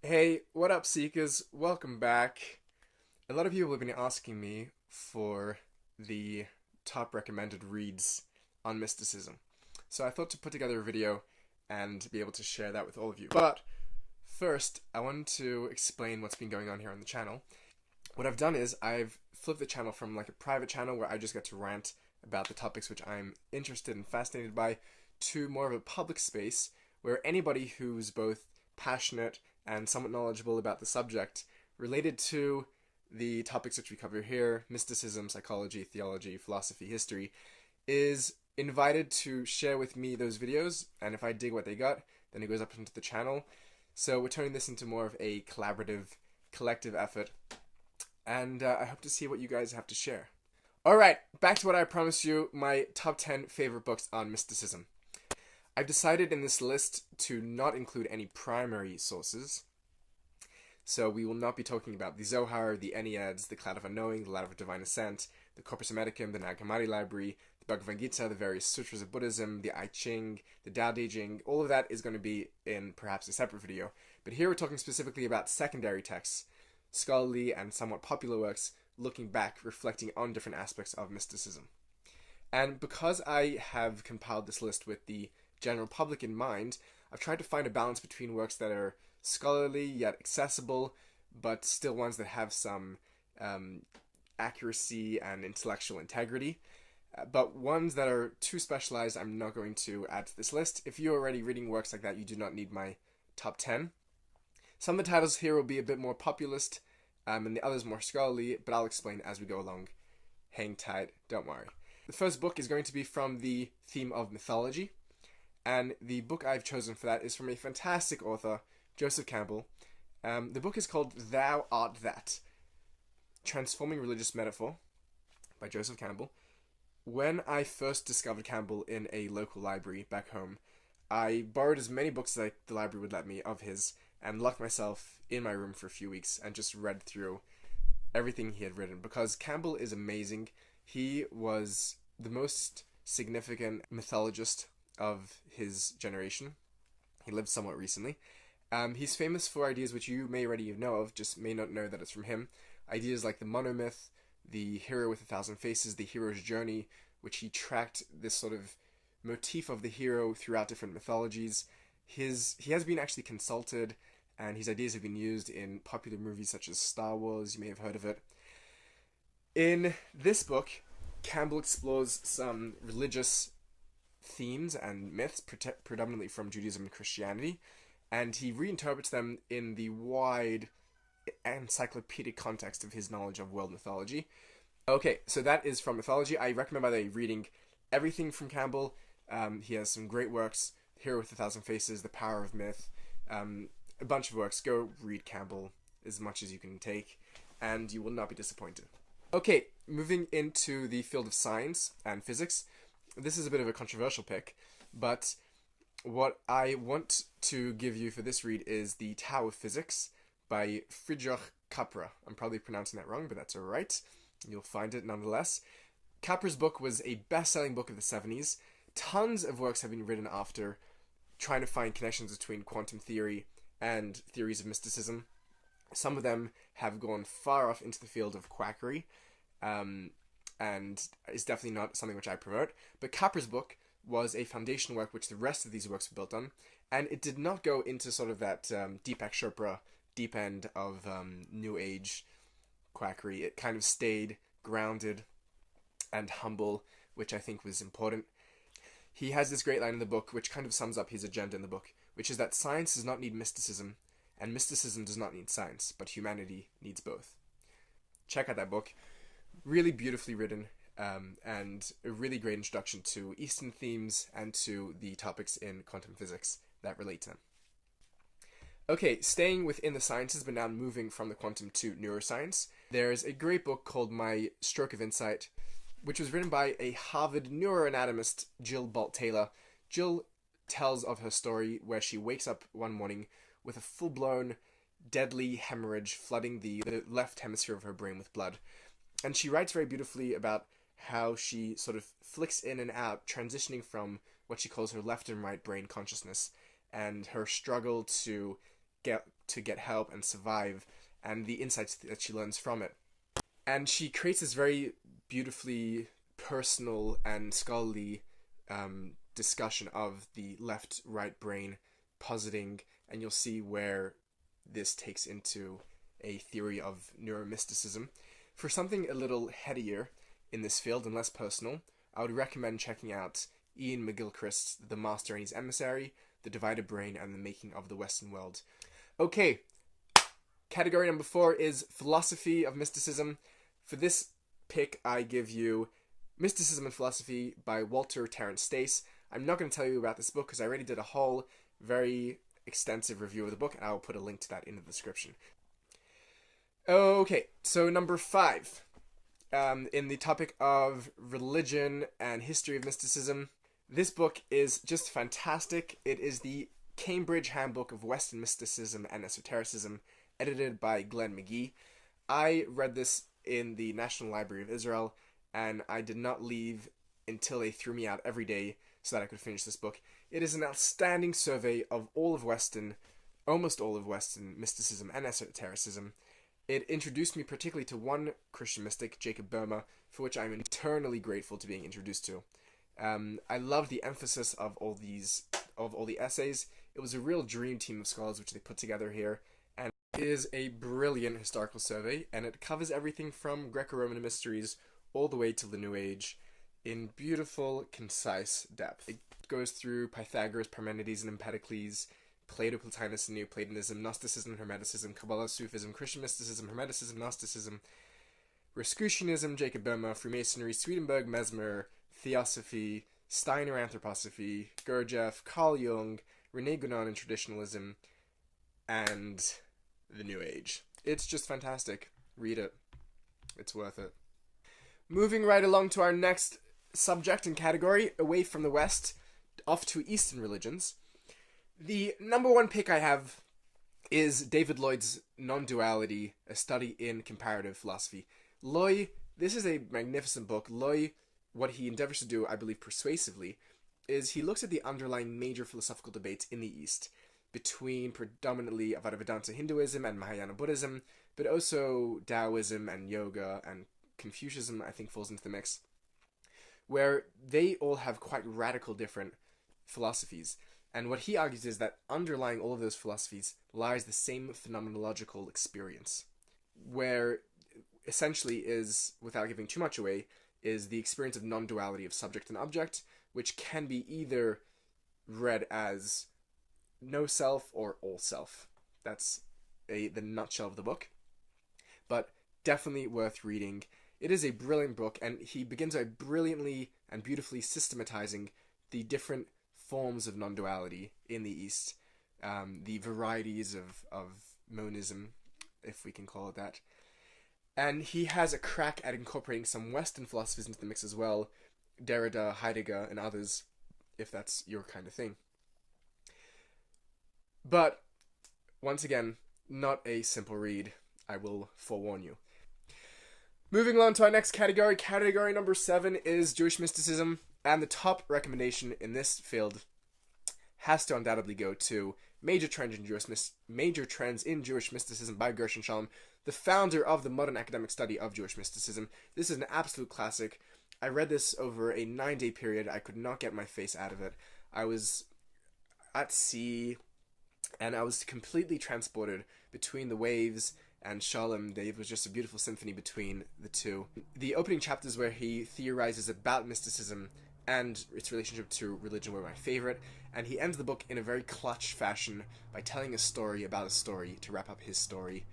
Hey, what up, Seekers? Welcome back. A lot of people have been asking me for the top recommended reads on mysticism. So I thought to put together a video and be able to share that with all of you. But first, I wanted to explain what's been going on here on the channel. What I've done is I've flipped the channel from like a private channel where I just get to rant about the topics which I'm interested and fascinated by to more of a public space where anybody who's both passionate and somewhat knowledgeable about the subject related to the topics which we cover here, mysticism, psychology, theology, philosophy, history, is invited to share with me those videos, and if I dig what they got, then it goes up into the channel. So we're turning this into more of a collaborative, collective effort, and I hope to see what you guys have to share. Alright, back to what I promised you, my top 10 favorite books on mysticism. I've decided in this list to not include any primary sources. So we will not be talking about the Zohar, the Enneads, the Cloud of Unknowing, the Ladder of Divine Ascent, the Corpus Hermeticum, the Nag Hammadi Library, the Bhagavad Gita, the various sutras of Buddhism, the I Ching, the Tao Te Ching. All of that is going to be in perhaps a separate video. But here we're talking specifically about secondary texts, scholarly and somewhat popular works, looking back, reflecting on different aspects of mysticism. And because I have compiled this list with the general public in mind, I've tried to find a balance between works that are scholarly yet accessible, but still ones that have some accuracy and intellectual integrity. But ones that are too specialized, I'm not going to add to this list. If you're already reading works like that, you do not need my top 10. Some of the titles here will be a bit more populist, and the others more scholarly, but I'll explain as we go along. Hang tight, don't worry. The first book is going to be from the theme of mythology. And the book I've chosen for that is from a fantastic author, Joseph Campbell. The book is called Thou Art That, Transforming Religious Metaphor by Joseph Campbell. When I first discovered Campbell in a local library back home, I borrowed as many books as the library would let me of his and locked myself in my room for a few weeks and just read through everything he had written because Campbell is amazing. He was the most significant mythologist of his generation. He lived somewhat recently. He's famous for ideas which you may already know of, just may not know that it's from him. Ideas like the monomyth, the hero with 1,000 faces, the hero's journey, which he tracked this sort of motif of the hero throughout different mythologies. He has been actually consulted, and his ideas have been used in popular movies such as Star Wars. You may have heard of it. In this book, Campbell explores some religious themes and myths, predominantly from Judaism and Christianity, and he reinterprets them in the wide encyclopedic context of his knowledge of world mythology. Okay, so that is from mythology. I recommend, by the way, reading everything from Campbell. He has some great works, Hero with 1,000 Faces, The Power of Myth, a bunch of works. Go read Campbell as much as you can take, and you will not be disappointed. Okay, moving into the field of science and physics. This is a bit of a controversial pick, but what I want to give you for this read is The Tao of Physics by Fritjof Capra. I'm probably pronouncing that wrong, but that's alright. You'll find it nonetheless. Capra's book was a best-selling book of the 70s. Tons of works have been written after, trying to find connections between quantum theory and theories of mysticism. Some of them have gone far off into the field of quackery, and is definitely not something which I promote. But Capra's book was a foundation work which the rest of these works were built on, and it did not go into sort of that Deepak Chopra deep end of New Age quackery. It kind of stayed grounded and humble, which I think was important. He has this great line in the book which kind of sums up his agenda in the book, which is that science does not need mysticism, and mysticism does not need science, but humanity needs both. Check out that book. Really beautifully written, and a really great introduction to Eastern themes and to the topics in quantum physics that relate to them. Okay, staying within the sciences, but now moving from the quantum to neuroscience, there's a great book called My Stroke of Insight, which was written by a Harvard neuroanatomist, Jill Bolte. Jill tells of her story where she wakes up one morning with a full-blown deadly hemorrhage flooding the left hemisphere of her brain with blood. And she writes very beautifully about how she sort of flicks in and out, transitioning from what she calls her left and right brain consciousness, and her struggle to get to get help and survive, and the insights that she learns from it. And she creates this very beautifully personal and scholarly discussion of the left-right brain positing, and you'll see where this takes into a theory of neuromysticism. For something a little headier in this field and less personal, I would recommend checking out Ian McGilchrist's The Master and His Emissary, The Divided Brain, and the Making of the Western World. Okay, category number 4 is Philosophy of Mysticism. For this pick, I give you Mysticism and Philosophy by Walter Terence Stace. I'm not going to tell you about this book because I already did a whole, very extensive review of the book, and I will put a link to that in the description. Okay, so number 5. In the topic of religion and history of mysticism, this book is just fantastic. It is the Cambridge Handbook of Western Mysticism and Esotericism, edited by Glenn Magee. I read this in the National Library of Israel, and I did not leave until they threw me out every day so that I could finish this book. It is an outstanding survey of almost all of Western mysticism and esotericism. It introduced me particularly to one Christian mystic, Jacob Boehme, for which I'm eternally grateful to being introduced to. I love the emphasis of all the essays. It was a real dream team of scholars which they put together here, and it is a brilliant historical survey, and it covers everything from Greco-Roman mysteries all the way to the New Age in beautiful, concise depth. It goes through Pythagoras, Parmenides, and Empedocles, Plato, Plotinus, and Neoplatonism, Gnosticism, Hermeticism, Kabbalah, Sufism, Christian mysticism, Hermeticism, Gnosticism, Rosicrucianism, Jacob Boehme, Freemasonry, Swedenborg, Mesmer, Theosophy, Steiner Anthroposophy, Gurdjieff, Carl Jung, Rene Guénon and Traditionalism, and the New Age. It's just fantastic. Read it. It's worth it. Moving right along to our next subject and category, away from the West, off to Eastern religions. The number 1 pick I have is David Lloyd's Nonduality, a study in comparative philosophy. Lloyd, this is a magnificent book. Lloyd, what he endeavors to do, I believe persuasively, is he looks at the underlying major philosophical debates in the East between predominantly Advaita Vedanta Hinduism and Mahayana Buddhism, but also Taoism and yoga and Confucianism, I think, falls into the mix, where they all have quite radical different philosophies. And what he argues is that underlying all of those philosophies lies the same phenomenological experience, where essentially is, without giving too much away, is the experience of non-duality of subject and object, which can be either read as no self or all self. That's the nutshell of the book, but definitely worth reading. It is a brilliant book, and he begins by brilliantly and beautifully systematizing the different forms of non-duality in the East, the varieties of monism, if we can call it that. And he has a crack at incorporating some Western philosophers into the mix as well, Derrida, Heidegger, and others, if that's your kind of thing. But, once again, not a simple read, I will forewarn you. Moving on to our next category. Category number 7 is Jewish mysticism, and the top recommendation in this field has to undoubtedly go to Major Trends in Jewish Mysticism by Gershom Scholem, the founder of the modern academic study of Jewish mysticism. This is an absolute classic. I read this over a 9-day period. I could not get my face out of it. I was at sea, and I was completely transported between the waves and Scholem. It was just a beautiful symphony between the two. The opening chapters where he theorizes about mysticism and its relationship to religion were my favorite, and he ends the book in a very clutch fashion by telling a story about a story to wrap up his story.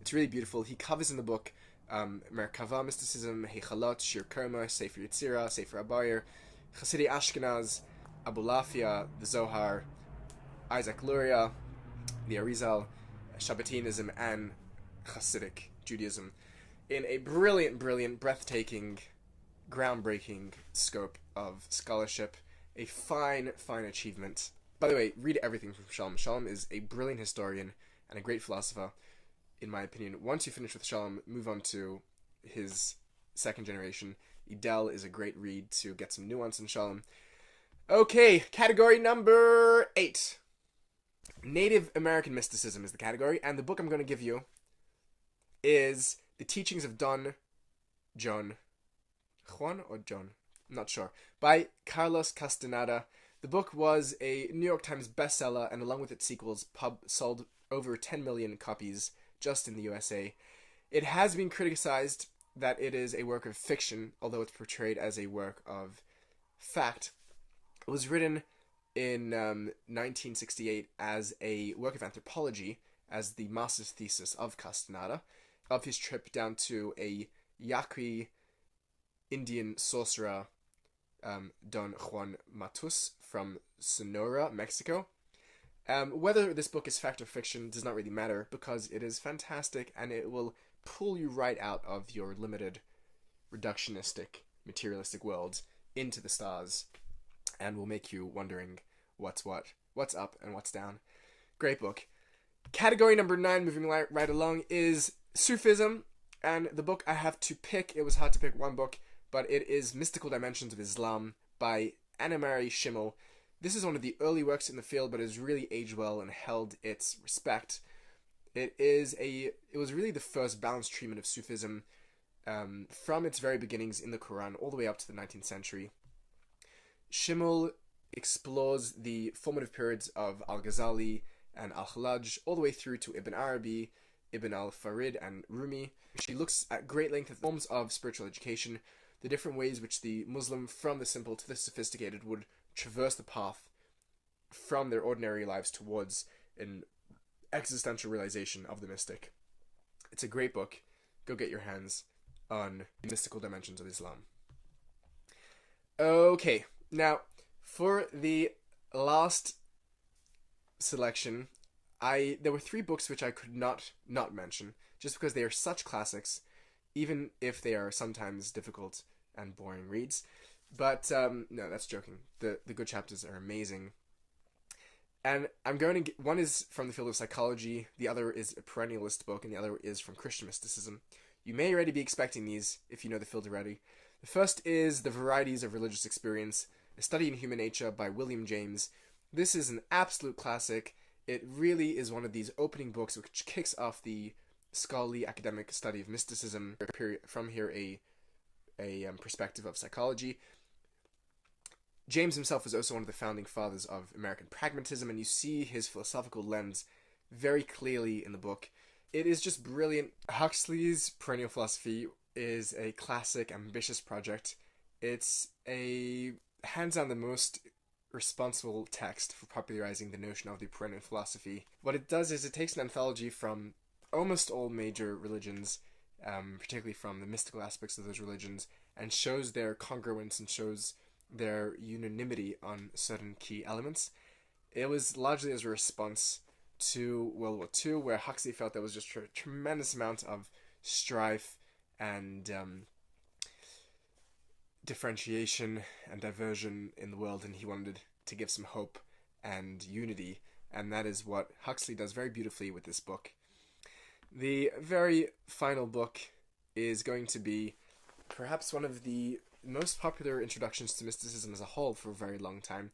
It's really beautiful. He covers in the book Merkava mysticism, Heichalot, Shir Kerma, Sefer Yetzirah, Sefer Abayir, Chassidi Ashkenaz, Abulafia, the Zohar, Isaac Luria, the Arizal, Shabbatinism, and Hasidic Judaism in a brilliant, breathtaking, groundbreaking scope of scholarship. A fine achievement. By the way, read everything from Scholem. Scholem is a brilliant historian and a great philosopher, in my opinion. Once you finish with Scholem, move on to his second generation. Edel is a great read to get some nuance in Scholem. Okay, category number 8. Native American Mysticism is the category, and the book I'm going to give you is The Teachings of Juan or John, I'm not sure, by Carlos Castañeda. The book was a New York Times bestseller, and along with its sequels, sold over 10 million copies just in the USA. It has been criticized that it is a work of fiction, although it's portrayed as a work of fact. It was written in 1968 as a work of anthropology, as the master's thesis of Castañeda, of his trip down to a Yaqui Indian sorcerer, Don Juan Matus, from Sonora, Mexico. Whether this book is fact or fiction does not really matter, because it is fantastic and it will pull you right out of your limited, reductionistic, materialistic world into the stars, and will make you wondering what's what, what's up and what's down. Great book. Category number 9, moving right along, is Sufism, and the book I have to pick, it was hard to pick one book, but it is Mystical Dimensions of Islam by Annemarie Schimmel. This is one of the early works in the field, but has really aged well and held its respect. It was really the first balanced treatment of Sufism from its very beginnings in the Quran all the way up to the 19th century. Schimmel explores the formative periods of Al-Ghazali and Al-Khalaj all the way through to Ibn Arabi, Ibn al-Farid, and Rumi. She looks at great length at forms of spiritual education, the different ways which the Muslim, from the simple to the sophisticated, would traverse the path from their ordinary lives towards an existential realization of the mystic. It's a great book. Go get your hands on Mystical Dimensions of Islam. Okay, now for the last selection, there were 3 books which I could not mention, just because they are such classics, even if they are sometimes difficult and boring reads. But no, that's joking. The good chapters are amazing. And I'm going to one is from the field of psychology, the other is a perennialist book, and the other is from Christian mysticism. You may already be expecting these if you know the field already. The first is The Varieties of Religious Experience, a study in human nature by William James. This is an absolute classic. It really is one of these opening books which kicks off the scholarly academic study of mysticism, from here a perspective of psychology. James himself was also one of the founding fathers of American pragmatism, and you see his philosophical lens very clearly in the book. It is just brilliant. Huxley's Perennial Philosophy is a classic, ambitious project. It's a hands-on the most responsible text for popularizing the notion of the perennial philosophy. What it does is it takes an anthology from almost all major religions, particularly from the mystical aspects of those religions, and shows their congruence and shows their unanimity on certain key elements. It was largely as a response to World War II, where Huxley felt there was just a tremendous amount of strife and differentiation and diversion in the world, and he wanted to give some hope and unity, and that is what Huxley does very beautifully with this book. The very final book is going to be perhaps one of the most popular introductions to mysticism as a whole for a very long time.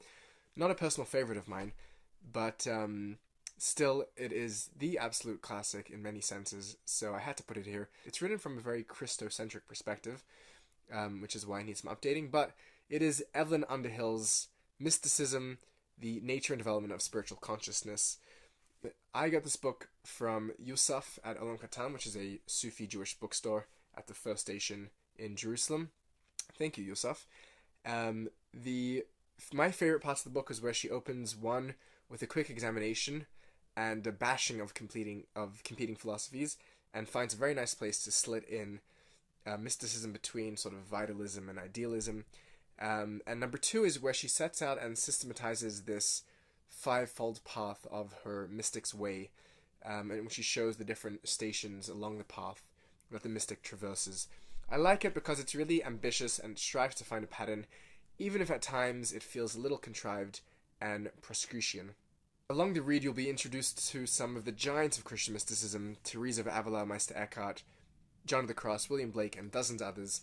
Not a personal favorite of mine, but still it is the absolute classic in many senses, so I had to put it here. It's written from a very Christocentric perspective, which is why I need some updating, but it is Evelyn Underhill's Mysticism, the Nature and Development of Spiritual Consciousness. I got this book from Yusuf at Olam Katan, which is a Sufi Jewish bookstore at the First Station in Jerusalem. Thank you, Yusuf. My favorite parts of the book is where she opens one with a quick examination and a bashing of competing philosophies, and finds a very nice place to slit in mysticism between sort of vitalism and idealism. And number 2 is where she sets out and systematizes this 5-fold path of her mystic's way, and when she shows the different stations along the path that the mystic traverses. I like it because it's really ambitious and strives to find a pattern, even if at times it feels a little contrived and Proscrucian. Along the read, you'll be introduced to some of the giants of Christian mysticism: Teresa of Avila, Meister Eckhart, John of the Cross, William Blake, and dozens others.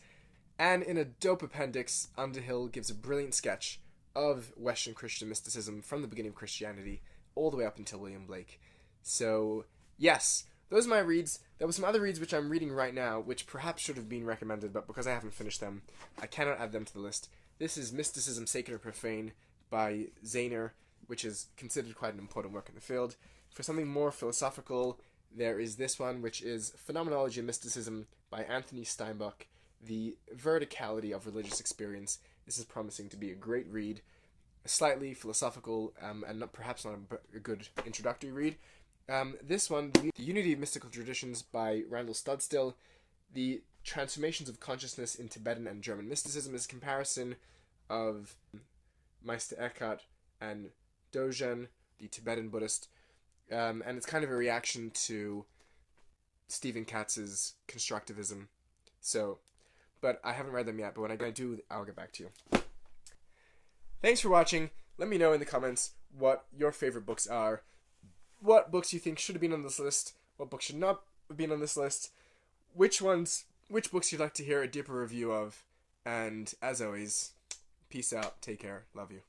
And in a dope appendix, Underhill gives a brilliant sketch of Western Christian mysticism from the beginning of Christianity all the way up until William Blake. So, yes, those are my reads. There were some other reads which I'm reading right now, which perhaps should have been recommended, but because I haven't finished them, I cannot add them to the list. This is Mysticism, Sacred or Profane by Zahner, which is considered quite an important work in the field. For something more philosophical, there is this one, which is Phenomenology and Mysticism by Anthony Steinbach, The Verticality of Religious Experience. This is promising to be a great read, slightly philosophical, and perhaps not a good introductory read. This one, The Unity of Mystical Traditions by Randall Studstill, The Transformations of Consciousness in Tibetan and German Mysticism, is a comparison of Meister Eckhart and Dogen, the Tibetan Buddhist, and it's kind of a reaction to Stephen Katz's constructivism. So, but I haven't read them yet, but when I do, I'll get back to you. Thanks for watching. Let me know in the comments what your favorite books are, what books you think should have been on this list, what books should not have been on this list, which books you'd like to hear a deeper review of, and as always, peace out, take care, love you.